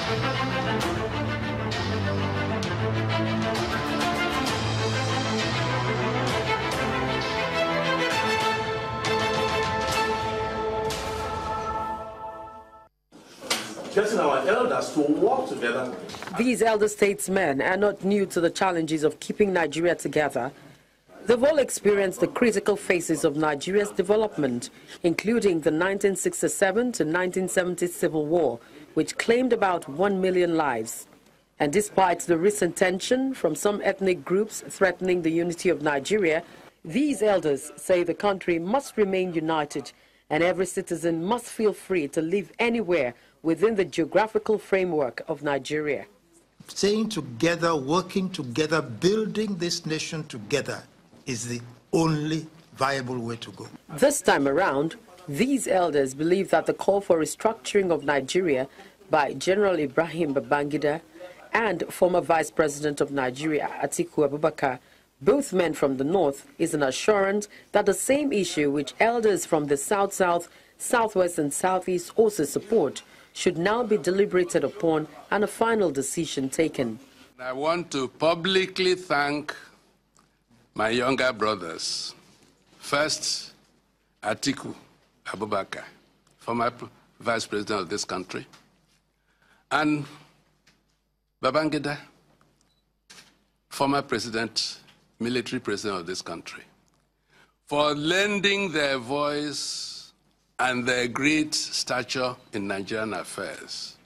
Getting our elders to work together. These elder statesmen are not new to the challenges of keeping Nigeria together. They've all experienced the critical phases of Nigeria's development, including the 1967 to 1970 Civil War, which claimed about 1 million lives. And despite the recent tension from some ethnic groups threatening the unity of Nigeria, these elders say the country must remain united and every citizen must feel free to live anywhere within the geographical framework of Nigeria. Staying together, working together, building this nation together is the only viable way to go. This time around, these elders believe that the call for restructuring of Nigeria by General Ibrahim Babangida and former Vice President of Nigeria, Atiku Abubakar, both men from the north, is an assurance that the same issue which elders from the South-South, Southwest and Southeast also support should now be deliberated upon and a final decision taken. I want to publicly thank my younger brothers. First, Atiku Abubakar, former Vice President of this country, and Babangida, former President, military President of this country, for lending their voice and their great stature in Nigerian affairs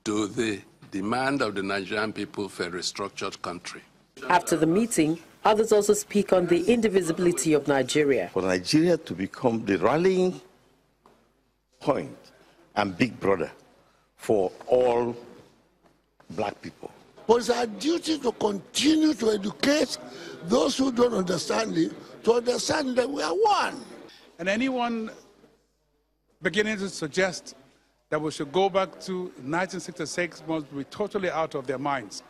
to the demand of the Nigerian people for a restructured country. After the meeting, others also speak on the indivisibility of Nigeria. For Nigeria to become the rallying point and big brother for all black people. But it's our duty to continue to educate those who don't understand it, to understand that we are one. And anyone beginning to suggest that we should go back to 1966 must be totally out of their minds.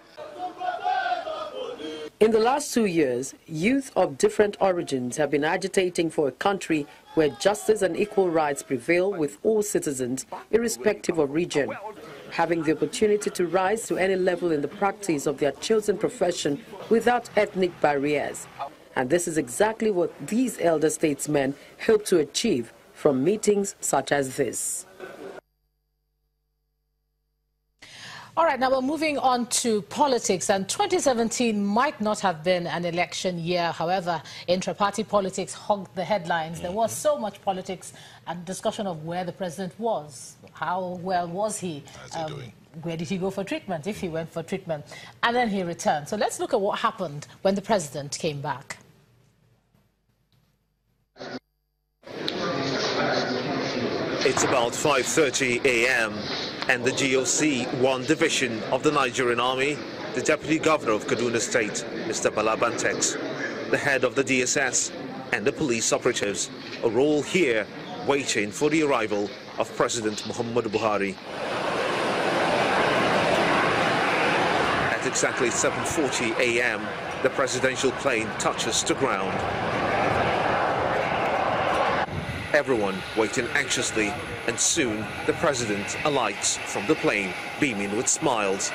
In the last 2 years, youth of different origins have been agitating for a country where justice and equal rights prevail with all citizens, irrespective of region, having the opportunity to rise to any level in the practice of their chosen profession without ethnic barriers. And this is exactly what these elder statesmen hope to achieve from meetings such as this. All right, now we're moving on to politics, and 2017 might not have been an election year. However, intra-party politics hogged the headlines. There was so much politics and discussion of where the president was. How well was he? How's he doing? Where did he go for treatment, if he went for treatment? And then he returned. So let's look at what happened when the president came back. It's about 5:30 a.m. and the GOC 1 division of the Nigerian Army, the Deputy Governor of Kaduna State, Mr. Balabantex, the head of the DSS and the police operatives are all here waiting for the arrival of President Muhammadu Buhari. At exactly 7:40 a.m., the presidential plane touches the ground. Everyone waiting anxiously, and soon the president alights from the plane, beaming with smiles.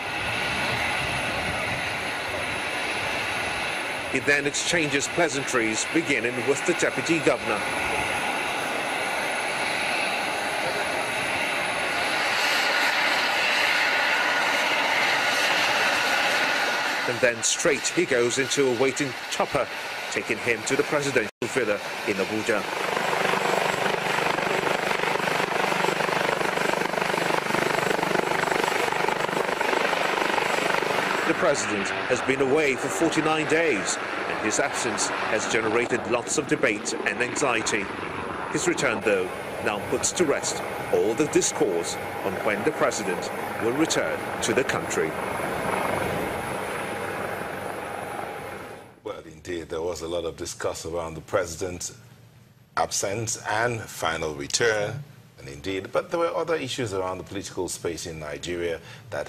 He then exchanges pleasantries, beginning with the deputy governor. And then straight he goes into a waiting chopper, taking him to the presidential villa in Abuja. The president has been away for 49 days, and his absence has generated lots of debate and anxiety. His return, though, now puts to rest all the discourse on when the president will return to the country. Well, indeed, there was a lot of discussion around the president's absence and final return. And indeed, but there were other issues around the political space in Nigeria that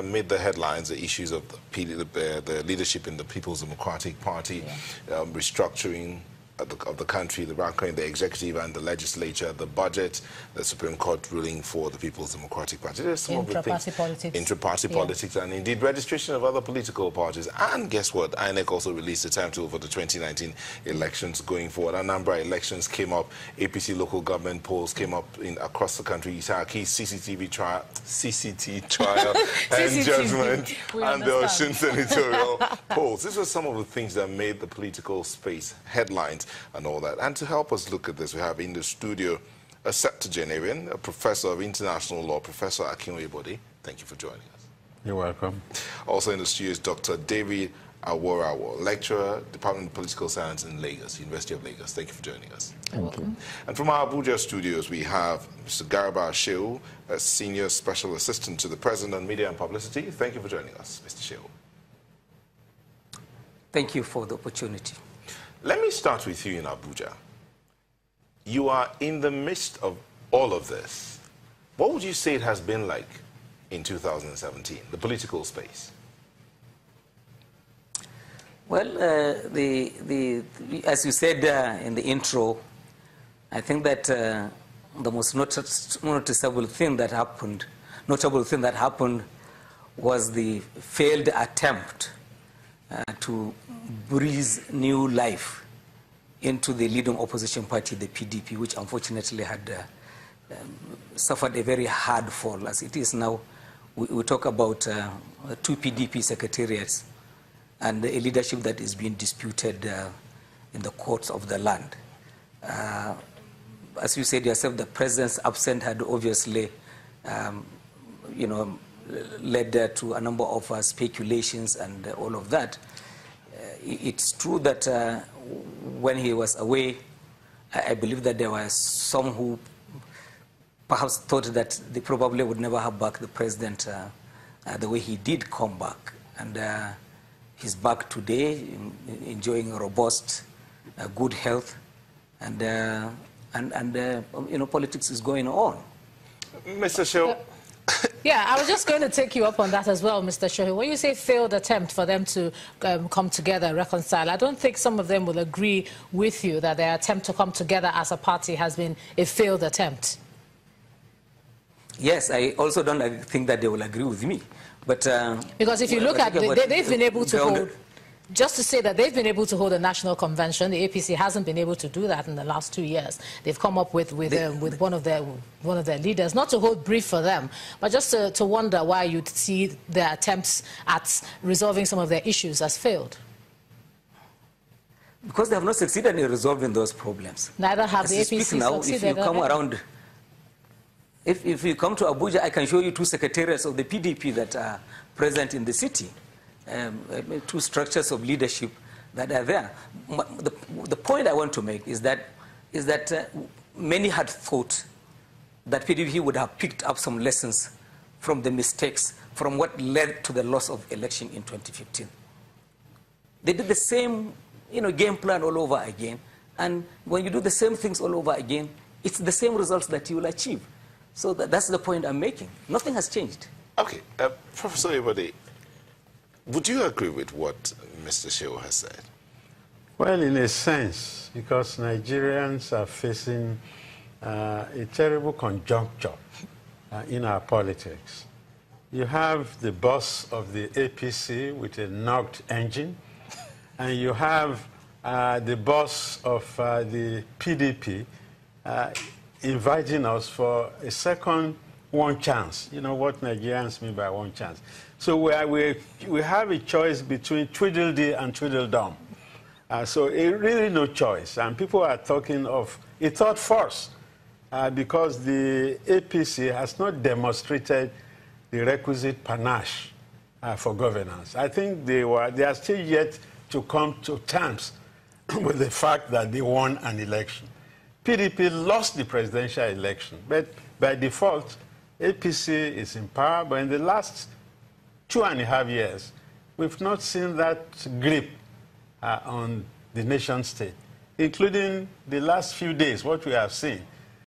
made the headlines, the issues of the leadership in the People's Democratic Party, restructuring, of the country, the rank in the executive and the legislature, the budget, the Supreme Court ruling for the People's Democratic Party. There's some of the things. Politics. Intra-party politics, and indeed registration of other political parties. And guess what? INEC also released a timetable for the 2019 elections going forward. Anambra elections came up, APC local government polls came up across the country, Isaki, CCTV trial, and judgment, and the Osun senatorial polls. These were some of the things that made the political space headlines and all that. And to help us look at this, we have in the studio a septuagenarian, a professor of international law, Professor Akinwe Bode. Thank you for joining us. You're welcome. Also in the studio is Dr. David Aworawo, lecturer, Department of Political Science in Lagos, University of Lagos. Thank you for joining us. Thank you. And from our Abuja studios, we have Mr. Garba Shehu, a senior special assistant to the President on Media and Publicity. Thank you for joining us, Mr. Shehu. Thank you for the opportunity. Let me start with you in Abuja. You are in the midst of all of this. What would you say it has been like in 2017, the political space? Well, as you said in the intro, I think that the most noticeable thing that happened, was the failed attempt to breathe new life into the leading opposition party, the PDP, which unfortunately had suffered a very hard fall. As it is now, we talk about 2 PDP secretariats and a leadership that is being disputed in the courts of the land. As you said yourself, the president's absence had obviously, led to a number of speculations and all of that. It's true that when he was away, I believe that there were some who perhaps thought that they probably would never have back the president the way he did come back. And he's back today, enjoying a robust, good health, and politics is going on. Mr. Shehu. Yeah, I was just going to take you up on that as well, Mr. Shehu. When you say failed attempt for them to come together, reconcile, I don't think some of them will agree with you that their attempt to come together as a party has been a failed attempt. Yes, I also don't think that they will agree with me. But because if you look at, they've been able to hold, just to say that they've been able to hold a national convention. The APC hasn't been able to do that in the last 2 years. They've come up with one of their leaders, not to hold brief for them, but just to wonder why you'd see their attempts at resolving some of their issues as failed. Because they have not succeeded in resolving those problems. Neither have the APC now, succeeded. If you come around, if you come to Abuja, I can show you 2 secretariats of the PDP that are present in the city. 2 structures of leadership that are there. The point I want to make is that many had thought that PDP would have picked up some lessons from the mistakes, from what led to the loss of election in 2015. They did the same, game plan all over again, and when you do the same things all over again, it's the same results that you will achieve. So that's the point I'm making. Nothing has changed. Okay, Professor Ebode, would you agree with what Mr. Shehu has said? Well, in a sense, because Nigerians are facing a terrible conjuncture in our politics. You have the boss of the APC with a knocked engine, and you have the boss of the PDP inviting us for a second one chance. You know what Nigerians mean by one chance. So we have a choice between Tweedledee and Tweedledum. So really no choice. And people are talking of a third force because the APC has not demonstrated the requisite panache for governance. I think they are still yet to come to terms with the fact that they won an election. PDP lost the presidential election, but by default, APC is in power. But in the last 2.5 years, we've not seen that grip on the nation state, including the last few days. What we have seen